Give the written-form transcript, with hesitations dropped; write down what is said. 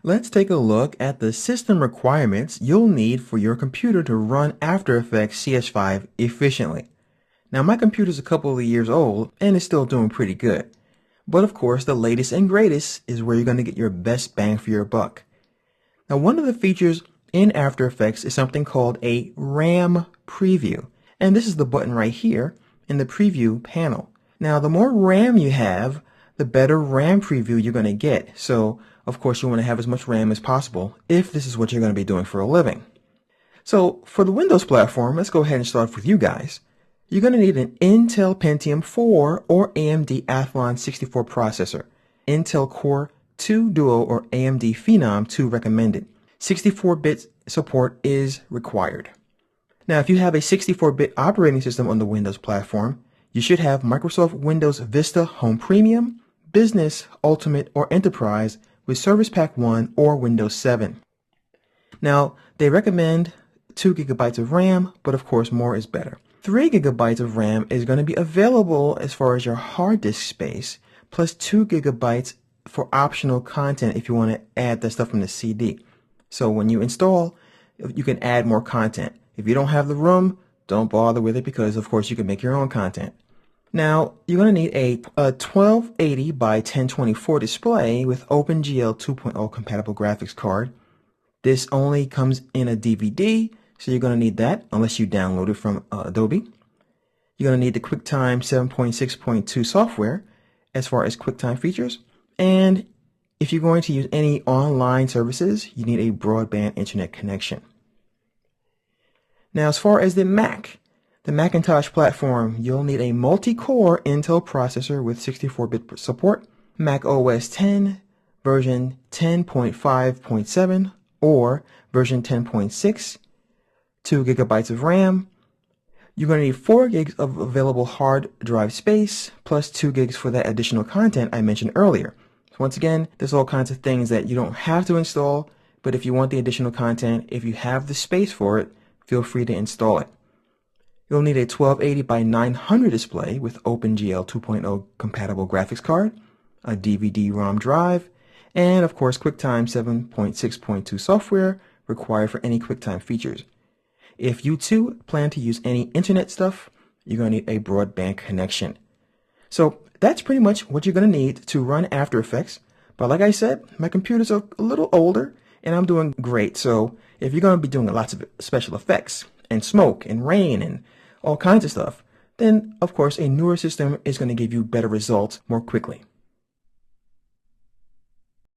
Let's take a look at the system requirements you'll need for your computer to run After Effects CS5 efficiently. Now, my computer's a couple of years old and is still doing pretty good. But of course, the latest and greatest is where you're going to get your best bang for your buck. Now, one of the features in After Effects is something called a RAM preview. And this is the button right here in the preview panel. Now, the more RAM you have, the better RAM preview you're going to get. So, of course, you want to have as much RAM as possible if this is what you're going to be doing for a living. So, for the Windows platform, let's go ahead and start with you guys. You're going to need an Intel Pentium 4 or AMD Athlon 64 processor, Intel Core 2 Duo or AMD Phenom 2 recommended. 64-bit support is required. Now, if you have a 64-bit operating system on the Windows platform, you should have Microsoft Windows Vista Home Premium, Business, Ultimate, or Enterprise with Service Pack 1 or Windows 7. Now, they recommend 2 gigabytes of RAM, but of course more is better. 3 gigabytes of RAM is going to be available as far as your hard disk space, plus 2 gigabytes for optional content if you want to add that stuff from the CD. So when you install, you can add more content. If you don't have the room, don't bother with it because of course you can make your own content. Now, you're going to need a 1280 by 1024 display with OpenGL 2.0 compatible graphics card. This only comes in a DVD, so you're going to need that unless you download it from Adobe. You're going to need the QuickTime 7.6.2 software as far as QuickTime features. And if you're going to use any online services, you need a broadband internet connection. Now, as far as the Macintosh platform, you'll need a multi-core Intel processor with 64-bit support, Mac OS 10, version 10.5.7 or version 10.6, 2 gigabytes of RAM. You're going to need 4 gigs of available hard drive space, plus 2 gigs for that additional content I mentioned earlier. So once again, there's all kinds of things that you don't have to install, but if you want the additional content, if you have the space for it, feel free to install it. You'll need a 1280 by 900 display with OpenGL 2.0 compatible graphics card, a DVD-ROM drive, and of course QuickTime 7.6.2 software required for any QuickTime features. If you too plan to use any internet stuff, you're going to need a broadband connection. So that's pretty much what you're going to need to run After Effects. But like I said, my computers are a little older and I'm doing great. So if you're going to be doing lots of special effects and smoke and rain and all kinds of stuff, then of course a newer system is going to give you better results more quickly.